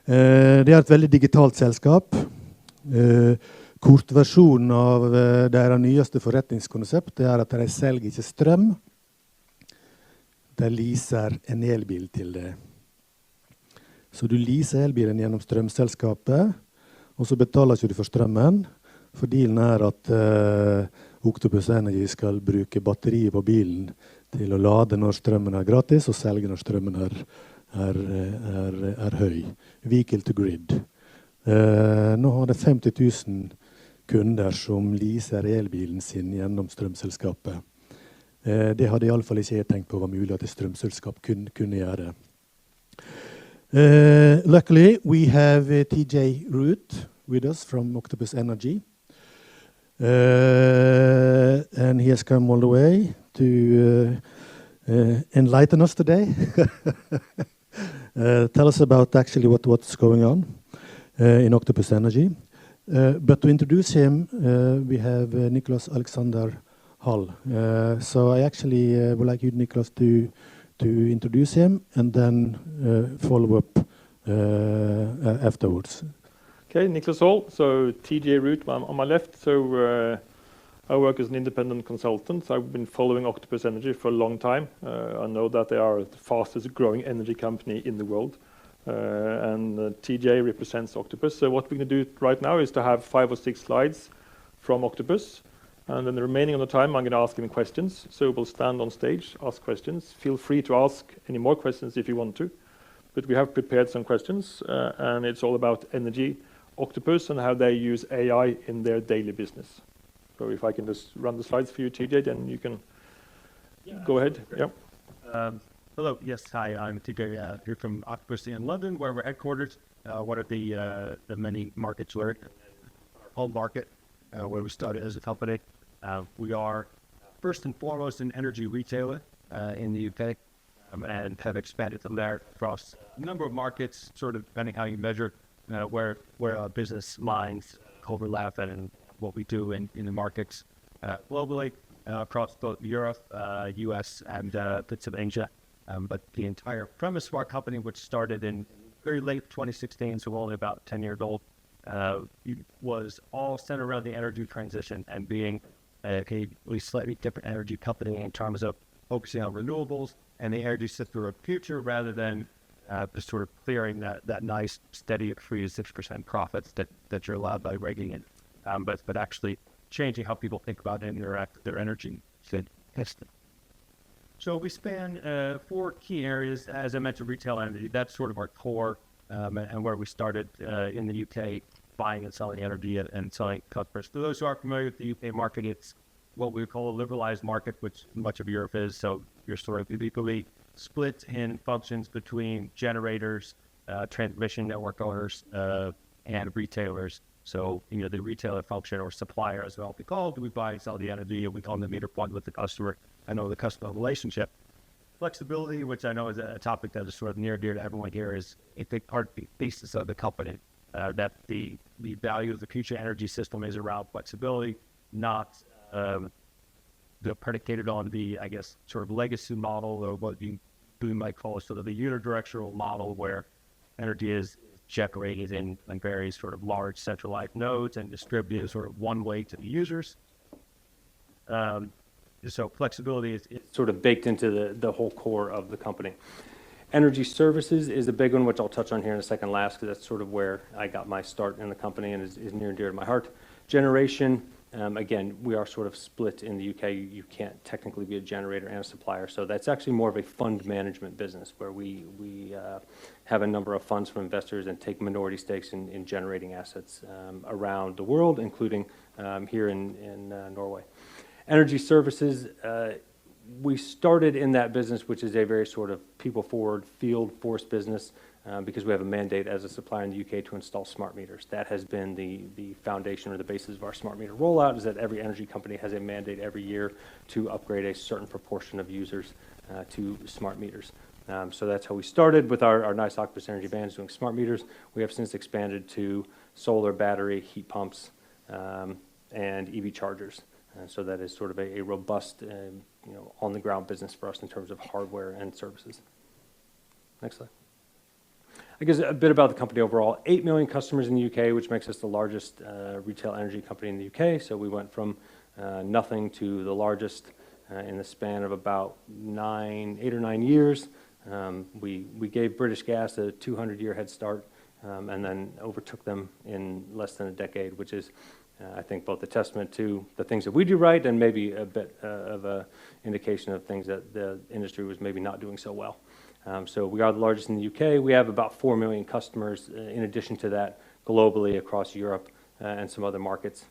Det et veldig digitalt selskap. Kortversjonen av deres nyeste forretningskonsept at de selger ikke strøm. De leaser en elbil til det. Så du leaser elbilen gjennom strømselskapet, og så betaler ikke du for strømmen. For dealen at Octopus Energy skal bruke batteriet på bilen til å lade når strømmen gratis, og selge når strømmen høy. Vehicle to grid. Nå har det 50 000 kunder som leaser elbilen sin gjennom strømselskapet. Det hadde I alle fall ikke jeg tenkt på var mulig at et strømselskap kunne gjøre. Luckily, we have TJ Root with us from Octopus Energy. And he has come all the way to enlighten us today. Tell us about actually what's going on in Octopus Energy. But to introduce him, we have Nicholas Alexander Hall. So I actually would like you, Nicholas, to introduce him and then follow up afterwards. Okay, Nicholas Hall. So TJ Root on my left. So I work as an independent consultant. I've been following Octopus Energy for a long time. I know that they are the fastest growing energy company in the world. And TJ represents Octopus. So what we're going to do right now is to have 5 or 6 slides from Octopus. And then the remaining of the time, I'm going to ask him questions. So we'll stand on stage, ask questions. Feel free to ask any more questions if you want to. But we have prepared some questions, and it's all about energy, Octopus, and how they use AI in their daily business. So if I can just run the slides for you, TJ, then you can go ahead. Yeah. Hello. Yes. Hi. I'm TJ here from Octopus in London, where we're headquartered. One of the many markets we're in, our home market, where we started as a company. We are first and foremost an energy retailer in the UK, and have expanded from there across a number of markets, sort of depending how you measure where our business lines overlap and what we do in the markets globally across both Europe, US, and bits of Asia. But the entire premise of our company, which started in very late 2016, so we're only about 10 years old, was all centered around the energy transition and being a slightly different energy company in terms of focusing on renewables and the energy sector of the future, rather than just sort of clearing that nice, steady 3 to 6% profits that you're allowed by regulation, but actually changing how people think about and interact with their energy system. So we span 4 key areas. As I mentioned, retail energy, that's sort of our core, and where we started in the UK, buying and selling energy and selling customers. For those who are familiar with the UK market, it's what we call a liberalized market, which much of Europe is. So you're sort of equally split in functions between generators, transmission network owners, and retailers. So, the retailer function, or supplier as well be called, we buy and sell the energy, and we call them the meter point with the customer. I know the customer relationship. Flexibility, which I know is a topic that is sort of near and dear to everyone here, is a big part of the thesis of the company, that the value of the future energy system is around flexibility, not predicated on the, I guess, sort of legacy model, or what we might call sort of the unidirectional model, where energy is generated in various sort of large centralized nodes and distributed sort of one way to the users. So flexibility is sort of baked into the whole core of the company. Energy services is a big one, which I'll touch on here in a second last, because that's sort of where I got my start in the company and is near and dear to my heart. Generation, again, we are sort of split in the UK. You can't technically be a generator and a supplier, so that's actually more of a fund management business, where we have a number of funds from investors and take minority stakes in generating assets around the world, including here in Norway. Energy services, we started in that business, which is a very sort of people-forward, field-force business, because we have a mandate as a supplier in the UK to install smart meters. That has been the foundation or the basis of our smart meter rollout, is that every energy company has a mandate every year to upgrade a certain proportion of users to smart meters. So that's how we started with our nice Octopus Energy vans doing smart meters. We have since expanded to solar, battery, heat pumps, and EV chargers. So that is sort of a robust, on-the-ground business for us in terms of hardware and services. Next slide. I guess a bit about the company overall. 8 million customers in the UK, which makes us the largest retail energy company in the UK. So we went from nothing to the largest in the span of about 8 or 9 years. We gave British Gas a 200-year head start, and then overtook them in less than a decade, which is, I think, both a testament to the things that we do right and maybe a bit of an indication of things that the industry was maybe not doing so well. So we are the largest in the UK. We have about 4 million customers in addition to that globally across Europe and some other markets.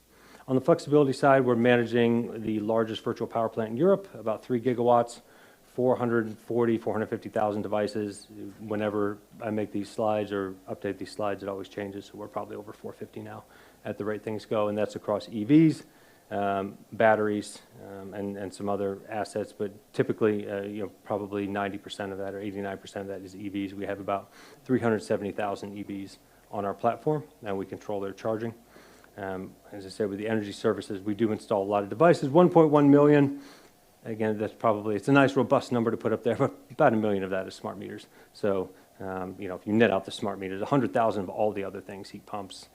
On the flexibility side, we're managing the largest virtual power plant in Europe, about 3 gigawatts, 450,000 devices. Whenever I make these slides or update these slides, it always changes. So we're probably over 450 now at the rate things go. And that's across EVs, batteries, and some other assets. But typically, probably 90% of that or 89% of that is EVs. We have about 370,000 EVs on our platform, and we control their charging. As I said, with the energy services, we do install a lot of devices, 1.1 million. Again, it's a nice robust number to put up there, but about 1 million of that is smart meters. So, if you net out the smart meters, 100,000 of all the other things, heat pumps,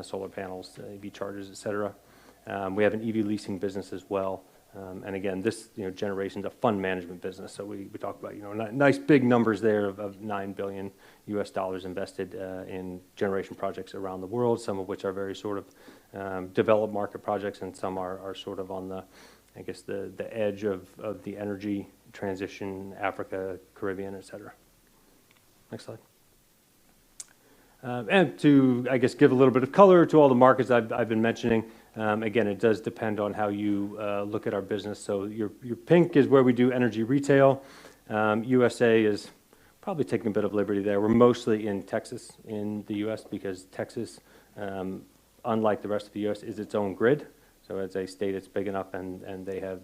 solar panels, EV chargers, et cetera. We have an EV leasing business as well. And again, this generation is a fund management business. So we talk about nice big numbers there of $9 billion invested in generation projects around the world, some of which are very sort of developed market projects, and some are sort of on the edge of the energy transition, Africa, Caribbean, et cetera. Next slide. And to, give a little bit of color to all the markets I've been mentioning. Again, it does depend on how you look at our business. So your pink is where we do energy retail. USA is probably taking a bit of liberty there. We're mostly in Texas in the US because Texas, unlike the rest of the US, is its own grid. So as a state, it's big enough, and they have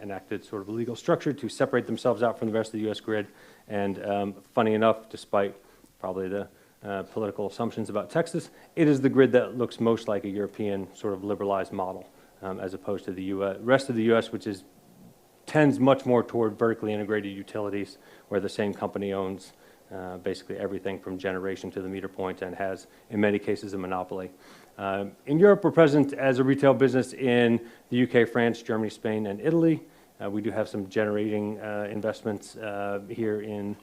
enacted sort of a legal structure to separate themselves out from the rest of the US grid. And funny enough, despite probably the political assumptions about Texas, it is the grid that looks most like a European sort of liberalized model, as opposed to the rest of the US, which tends much more toward vertically integrated utilities, where the same company owns basically everything from generation to the meter point and has, in many cases, a monopoly. In Europe, we're present as a retail business in the UK, France, Germany, Spain, and Italy. We do have some generating investments here in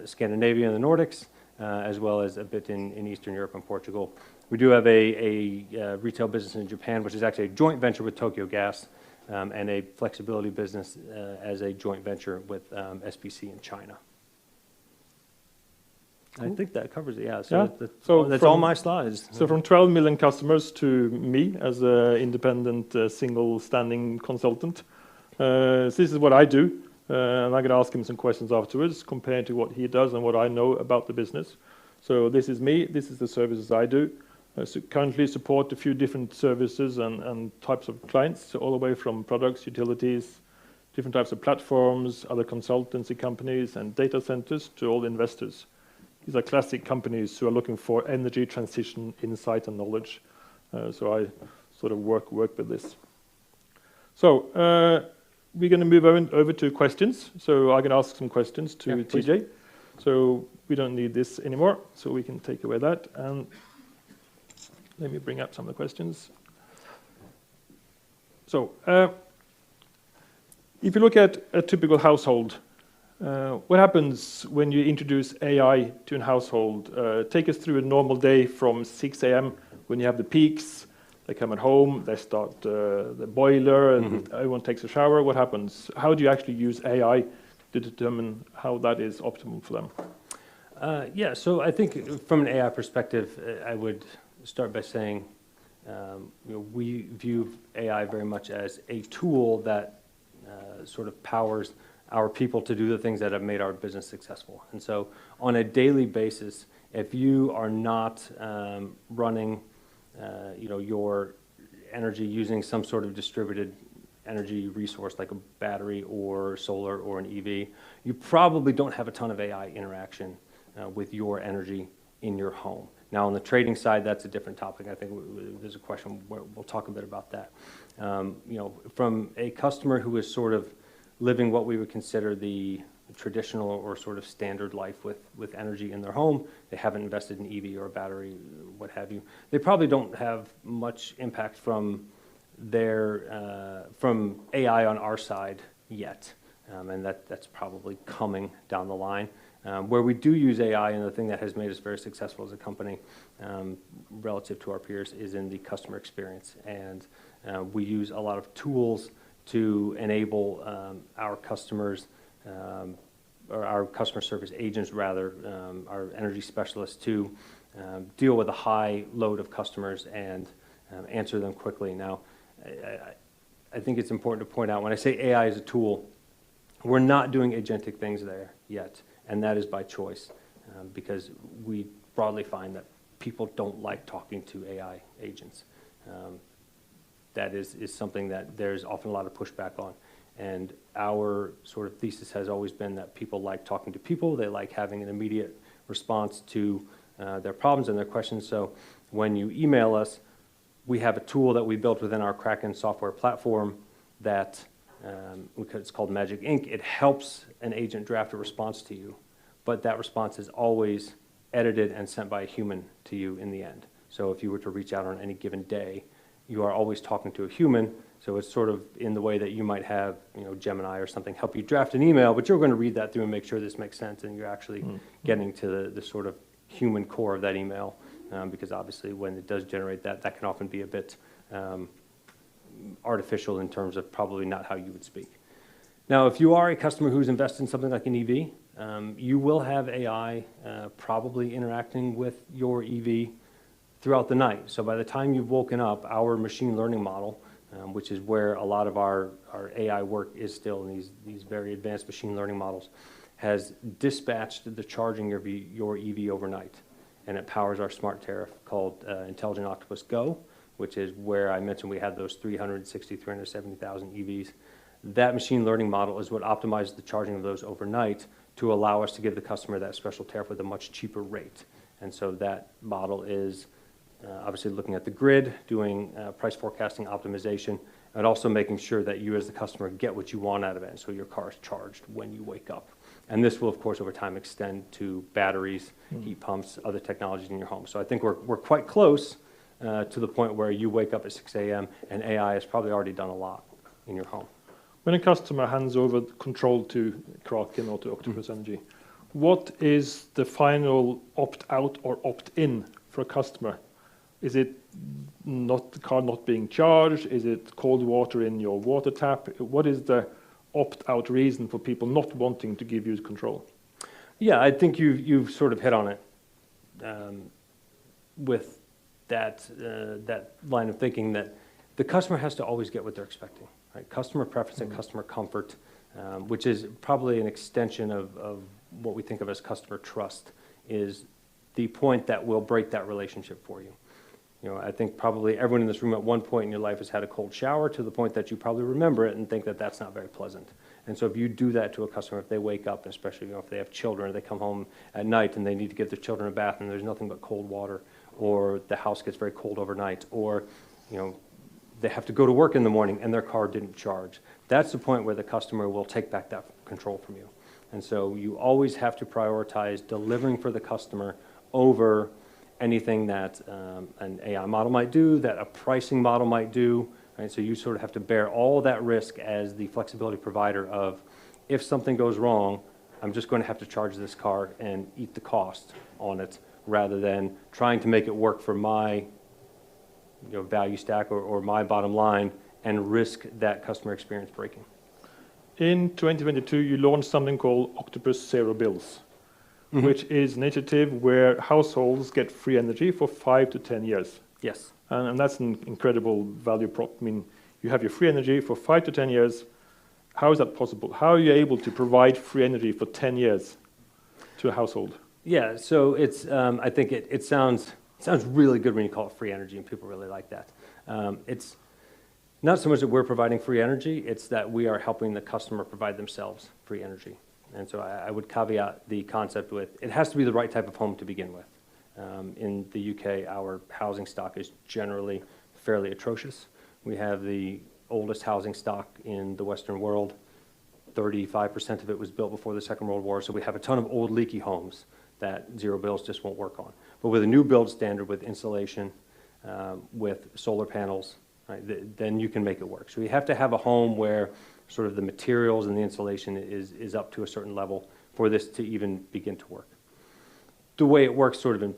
Scandinavia and the Nordics, as well as a bit in Eastern Europe and Portugal. We do have a retail business in Japan, which is actually a joint venture with Tokyo Gas, and a flexibility business as a joint venture with SPC in China. Cool. I think that covers it, yeah. So that's all my slides. So from 12 million customers to me as an independent, single standing consultant. So this is what I do. And I'm going to ask him some questions afterwards compared to what he does and what I know about the business. So this is me. This is the services I do. So currently support a few different services and types of clients, so all the way from products, utilities, different types of platforms, other consultancy companies, and data centers to all investors. These are classic companies who are looking for energy transition insight and knowledge. So I sort of work with this. So we're going to move over to questions. So I can ask some questions to TJ. So we don't need this anymore, so we can take away that. And let me bring up some of the questions. So if you look at a typical household, what happens when you introduce AI to a household? Take us through a normal day from 6 a.m. when you have the peaks. They come at home, they start the boiler, and everyone takes a shower. What happens? How do you actually use AI to determine how that is optimal for them? Yeah, so I think from an AI perspective, I would start by saying we view AI very much as a tool that sort of powers our people to do the things that have made our business successful. And so on a daily basis, if you are not running your energy using some sort of distributed energy resource like a battery or solar or an EV, you probably don't have a ton of AI interaction with your energy in your home. Now, on the trading side, that's a different topic. I think there's a question where we'll talk a bit about that. From a customer who is sort of living what we would consider the traditional or sort of standard life with energy in their home. They haven't invested in EV or a battery, what have you. They probably don't have much impact from from AI on our side yet, and that's probably coming down the line. Where we do use AI, and the thing that has made us very successful as a company relative to our peers, is in the customer experience. And we use a lot of tools to enable our customers, or our customer service agents rather, our energy specialists, to deal with a high load of customers and answer them quickly. Now, I think it's important to point out, when I say AI is a tool, we're not doing agentic things there yet, and that is by choice, because we broadly find that people don't like talking to AI agents. That is something that there's often a lot of pushback on. And our sort of thesis has always been that people like talking to people. They like having an immediate response to their problems and their questions. So when you email us, we have a tool that we built within our Kraken software platform that it's called Magic Ink. It helps an agent draft a response to you, but that response is always edited and sent by a human to you in the end. So if you were to reach out on any given day, you are always talking to a human. So it's sort of in the way that you might have, Gemini or something help you draft an email, but you're going to read that through and make sure this makes sense, and you're actually getting to the sort of human core of that email, because obviously when it does generate that can often be a bit artificial in terms of probably not how you would speak. Now, if you are a customer who's invested in something like an EV, you will have AI probably interacting with your EV throughout the night. So by the time you've woken up, our machine learning model, which is where a lot of our AI work is still in these very advanced machine learning models, has dispatched the charging of your EV overnight. And it powers our smart tariff called Intelligent Octopus Go, which is where I mentioned we had those 370,000 EVs. That machine learning model is what optimizes the charging of those overnight to allow us to give the customer that special tariff with a much cheaper rate. And so that model is obviously looking at the grid, doing price forecasting optimization, and also making sure that you as the customer get what you want out of it, so your car is charged when you wake up. And this will, of course, over time extend to batteries, heat pumps, other technologies in your home. So I think we're quite close to the point where you wake up at 6 a.m. and AI has probably already done a lot in your home. When a customer hands over control to Kraken or to Octopus Energy, what is the final opt-out or opt-in for a customer? Is it not the car not being charged? Is it cold water in your water tap? What is the opt-out reason for people not wanting to give you control? Yeah, I think you've sort of hit on it with that line of thinking, that the customer has to always get what they're expecting. Right? Customer preference and customer comfort, which is probably an extension of what we think of as customer trust, is the point that will break that relationship for you. I think probably everyone in this room at one point in your life has had a cold shower, to the point that you probably remember it and think that that's not very pleasant. And so if you do that to a customer, if they wake up, and especially if they have children, or they come home at night and they need to give their children a bath and there's nothing but cold water, or the house gets very cold overnight, or they have to go to work in the morning and their car didn't charge, that's the point where the customer will take back that control from you. And so you always have to prioritize delivering for the customer over anything that an AI model might do, that a pricing model might do. Right? So you sort of have to bear all that risk as the flexibility provider of, if something goes wrong, I'm just going to have to charge this car and eat the cost on it, rather than trying to make it work for my value stack or my bottom line and risk that customer experience breaking. In 2022, you launched something called Octopus Zero Bills, which is an initiative where households get free energy for 5 to 10 years. Yes. And that's an incredible value prop. I mean, you have your free energy for 5 to 10 years. How is that possible? How are you able to provide free energy for 10 years to a household? Yeah, so it's I think it sounds really good when you call it free energy, and people really like that. It's not so much that we're providing free energy, it's that we are helping the customer provide themselves free energy. And so I would caveat the concept with, it has to be the right type of home to begin with. In the UK, our housing stock is generally fairly atrocious. We have the oldest housing stock in the Western world, 35% of it was built before the Second World War, so we have a ton of old leaky homes that zero bills just won't work on. But with a new build standard, with insulation, with solar panels, right, then you can make it work. So you have to have a home where sort of the materials and the insulation is up to a certain level for this to even begin to work. The way it works sort of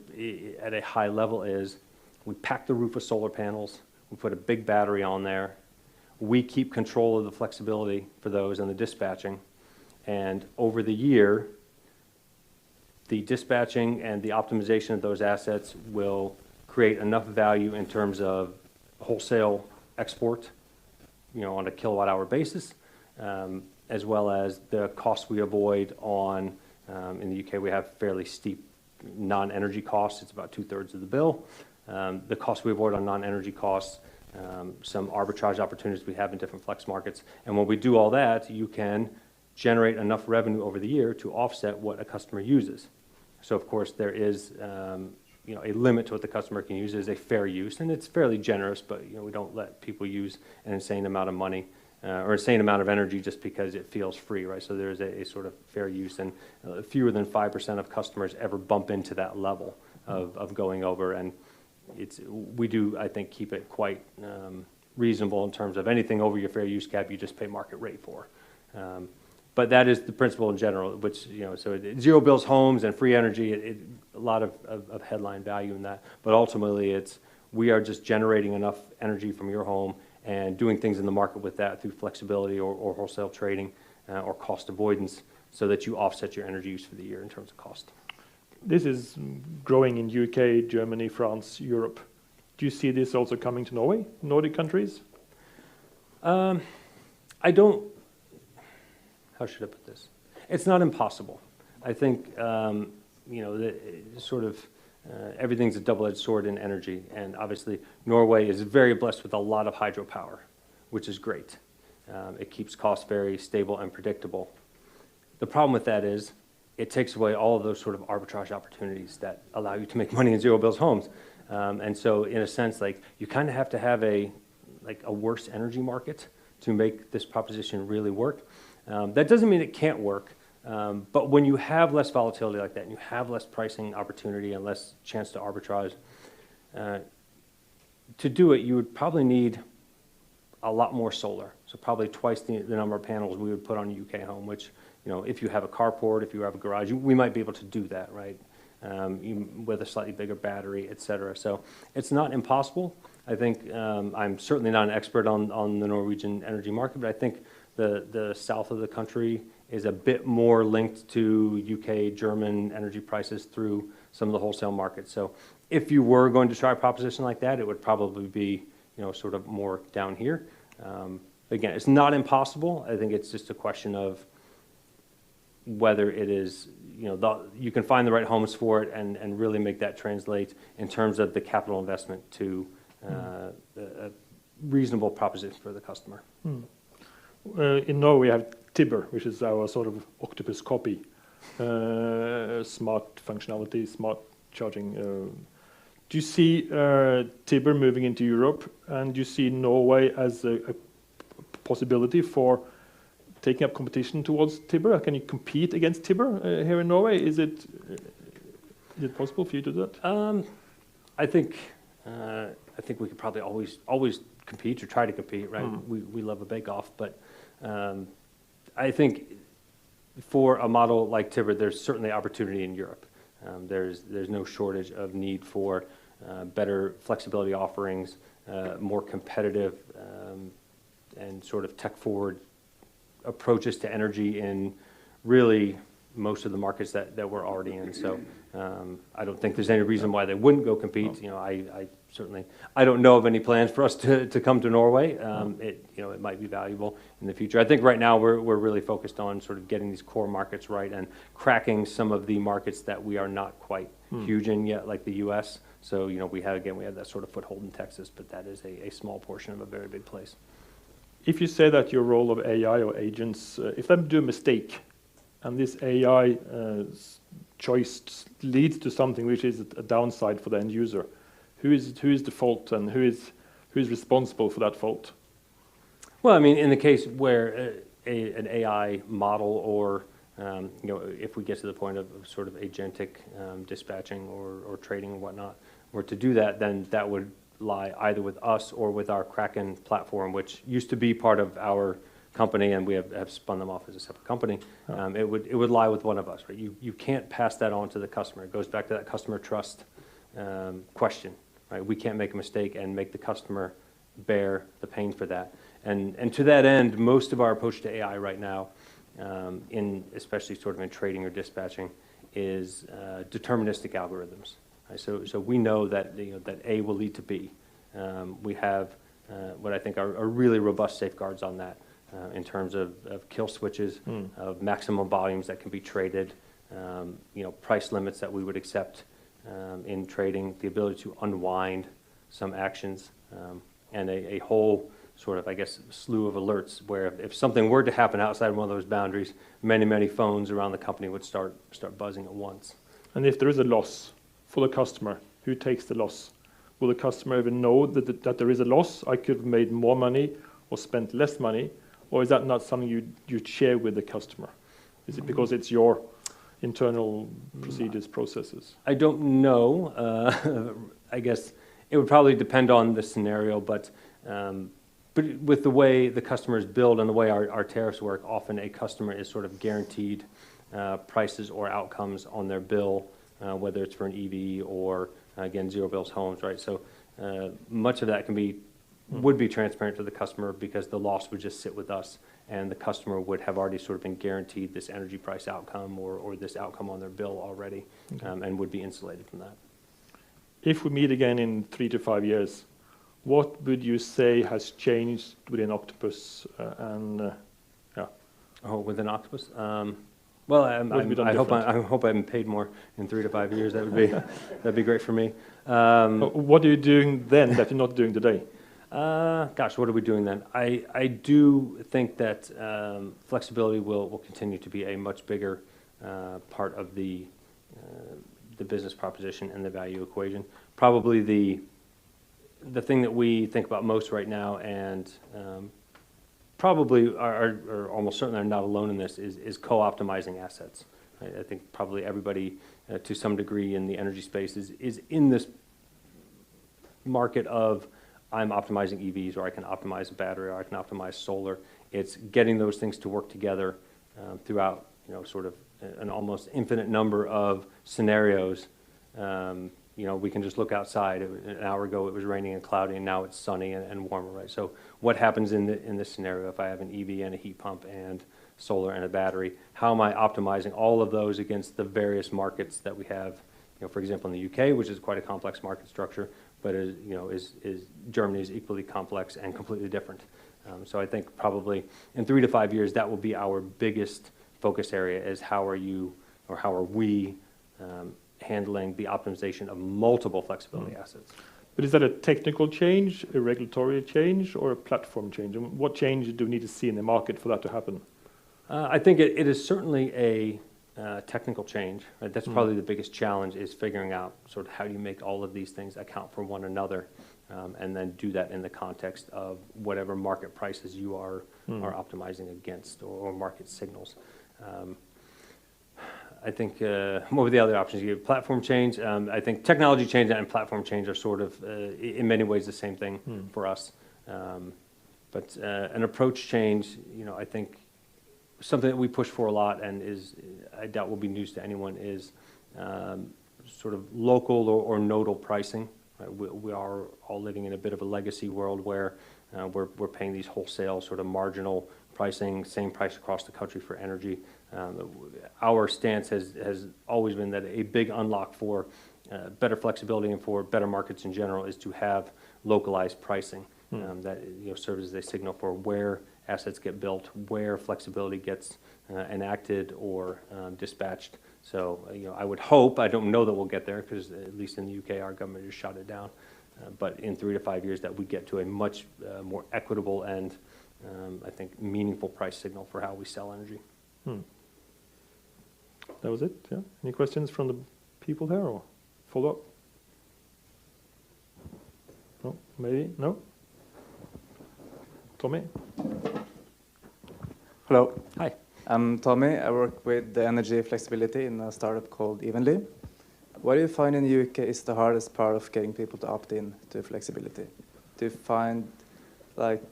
at a high level is we pack the roof with solar panels, we put a big battery on there, we keep control of the flexibility for those and the dispatching, and over the year, the dispatching and the optimization of those assets will create enough value in terms of wholesale export, on a kilowatt hour basis, as well as the costs we avoid on, in the UK we have fairly steep non-energy costs, it's about 2/3 of the bill. The costs we avoid on non-energy costs, some arbitrage opportunities we have in different flex markets, and when we do all that, you can generate enough revenue over the year to offset what a customer uses. So of course there is a limit to what the customer can use. It is a fair use, and it's fairly generous, but we don't let people use an insane amount of money or insane amount of energy just because it feels free, right? So there's a sort of fair use, and fewer than 5% of customers ever bump into that level of going over, and we do, I think, keep it quite reasonable in terms of anything over your fair use cap, you just pay market rate for. But that is the principle in general, which, so zero bills homes and free energy, a lot of headline value in that. But ultimately, we are just generating enough energy from your home and doing things in the market with that through flexibility or wholesale trading or cost avoidance so that you offset your energy use for the year in terms of cost. This is growing in UK, Germany, France, Europe. Do you see this also coming to Norway, Nordic countries? I don't. How should I put this? It's not impossible. I think everything's a double-edged sword in energy, and obviously Norway is very blessed with a lot of hydropower, which is great. It keeps costs very stable and predictable. The problem with that is it takes away all of those sort of arbitrage opportunities that allow you to make money in zero bills homes, and so in a sense, like, you kind of have to have a worse energy market to make this proposition really work. That doesn't mean it can't work, but when you have less volatility like that and you have less pricing opportunity and less chance to arbitrage, to do it, you would probably need a lot more solar. So probably twice the number of panels we would put on a UK home, which, if you have a carport, if you have a garage, we might be able to do that, right? With a slightly bigger battery, et cetera. So it's not impossible. I think I'm certainly not an expert on the Norwegian energy market, but I think the south of the country is a bit more linked to UK, German energy prices through some of the wholesale markets. So if you were going to try a proposition like that, it would probably be, sort of more down here. Again, it's not impossible. I think it's just a question of whether it is, you can find the right homes for it and really make that translate in terms of the capital investment to a reasonable proposition for the customer. In Norway, we have Tibber, which is our sort of Octopus copy. Smart functionality, smart charging. Do you see Tibber moving into Europe, and do you see Norway as a possibility for taking up competition towards Tibber? Can you compete against Tibber here in Norway? Is it possible for you to do that? I think we could probably always compete or try to compete, right? We love a bake-off, but I think for a model like Tibber, there's certainly opportunity in Europe. There's no shortage of need for better flexibility offerings, more competitive and sort of tech-forward approaches to energy in really most of the markets that we're already in. So I don't think there's any reason why they wouldn't go compete. I don't know of any plans for us to come to Norway. It might be valuable in the future. I think right now we're really focused on sort of getting these core markets right and cracking some of the markets that we are not quite huge in yet, like the U.S. So we have that sort of foothold in Texas, but that is a small portion of a very big place. If you say that your role of AI or agents, if they do a mistake, and this AI choice leads to something which is a downside for the end user, who is the fault, and who is responsible for that fault? Well, I mean, in the case where an AI model, or if we get to the point of sort of agentic dispatching or trading and whatnot, were to do that, then that would lie either with us or with our Kraken platform, which used to be part of our company, and we have spun them off as a separate company. It would lie with one of us, right? You can't pass that on to the customer. It goes back to that customer trust question, right? We can't make a mistake and make the customer bear the pain for that. And to that end, most of our approach to AI right now, especially sort of in trading or dispatching, is deterministic algorithms. Right? So we know that that A will lead to B. We have what I think are really robust safeguards on that in terms of kill switches, of maximum volumes that can be traded, price limits that we would accept in trading, the ability to unwind some actions, and a whole sort of, I guess, slew of alerts where if something were to happen outside one of those boundaries, many phones around the company would start buzzing at once. And if there is a loss for the customer, who takes the loss? Will the customer even know that there is a loss? I could have made more money or spent less money, or is that not something you share with the customer? Is it because it's your internal procedures, processes? I don't know. I guess it would probably depend on the scenario, but with the way the customers build and the way our tariffs work, often a customer is sort of guaranteed prices or outcomes on their bill, whether it's for an EV or, again, zero bills homes, right? So much of that would be transparent to the customer because the loss would just sit with us, and the customer would have already sort of been guaranteed this energy price outcome or this outcome on their bill already, and would be insulated from that. If we meet again in 3 to 5 years, what would you say has changed within Octopus within Octopus? Well, I hope I'm paid more in 3 to 5 years. That'd be great for me. What are you doing then that you're not doing today? What are we doing then? I do think that flexibility will continue to be a much bigger part of the business proposition and the value equation. Probably the thing that we think about most right now, and probably are almost certainly are not alone in this, is co-optimizing assets. Right? I think probably everybody to some degree in the energy space is in this market of I'm optimizing EVs, or I can optimize a battery, or I can optimize solar. It's getting those things to work together throughout sort of an almost infinite number of scenarios. We can just look outside. An hour ago it was raining and cloudy, and now it's sunny and warmer, right? So what happens in this scenario if I have an EV and a heat pump and solar and a battery? How am I optimizing all of those against the various markets that we have? For example, in the UK, which is quite a complex market structure, but Germany is equally complex and completely different. So I think probably in 3 to 5 years that will be our biggest focus area: is how are we handling the optimization of multiple flexibility assets. But is that a technical change, a regulatory change, or a platform change? And what change do we need to see in the market for that to happen? I think it is certainly a technical change. Right? That's probably the biggest challenge, is figuring out sort of how do you make all of these things account for one another, and then do that in the context of whatever market prices you are optimizing against, or market signals. I think what were the other options? You have platform change. I think technology change and platform change are sort of, in many ways, the same thing for us. But an approach change, I think something that we push for a lot, and I doubt will be news to anyone, is sort of local or nodal pricing. Right? We are all living in a bit of a legacy world where we're paying these wholesale sort of marginal pricing, same price across the country for energy. Our stance has always been that a big unlock for better flexibility and for better markets in general is to have localized pricing that serves as a signal for where assets get built, where flexibility gets enacted or dispatched. So I would hope, I don't know that we'll get there, because at least in the UK our government just shot it down, but in 3 to 5 years that we get to a much more equitable and I think meaningful price signal for how we sell energy. That was it, yeah? Any questions from the people here, or follow-up? No? Maybe? No? Tommy? Hello. Hi. I'm Tommy. I work with the energy flexibility in a startup called Evenly. What do you find in the UK is the hardest part of getting people to opt in to flexibility? Do you find like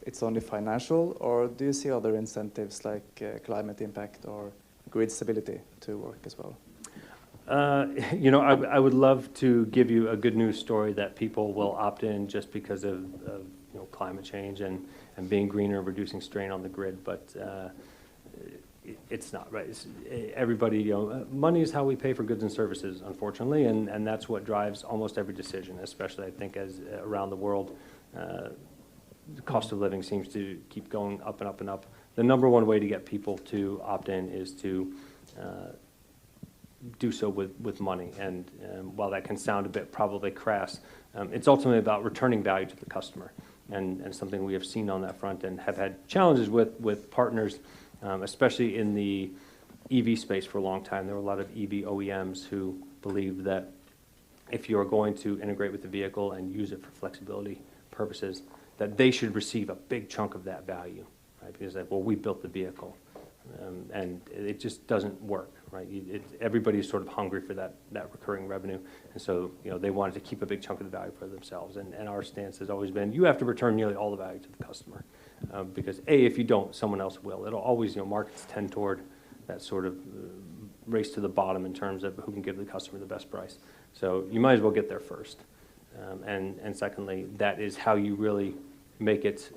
it's only financial, or do you see other incentives like climate impact or grid stability to work as well? You know, I would love to give you a good news story that people will opt in just because of you know, climate change and being greener, reducing strain on the grid, but it's not, right? Everybody, you know, money is how we pay for goods and services, unfortunately, and that's what drives almost every decision, especially I think as around the world, the cost of living seems to keep going up and up and up. The number one way to get people to opt in is to do so with money, and while that can sound a bit probably crass, it's ultimately about returning value to the customer, and something we have seen on that front and have had challenges with partners, especially in the EV space for a long time. There were a lot of EV OEMs who believed that if you are going to integrate with the vehicle and use it for flexibility purposes, that they should receive a big chunk of that value, right? Because like, well, we built the vehicle, and it just doesn't work, right? Everybody is sort of hungry for that recurring revenue, and so you know they wanted to keep a big chunk of the value for themselves. And our stance has always been, you have to return nearly all the value to the customer, because if you don't, someone else will. It'll always, you know, markets tend toward that sort of race to the bottom in terms of who can give the customer the best price. So you might as well get there first, and secondly, that is how you really make it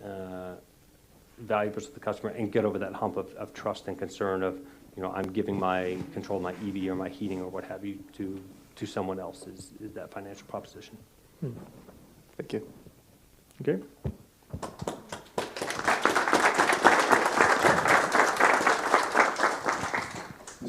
valuable to the customer and get over that hump of trust and concern of, you know, I'm giving my control of my EV or my heating or what have you to someone else is that financial proposition. Thank you. Okay.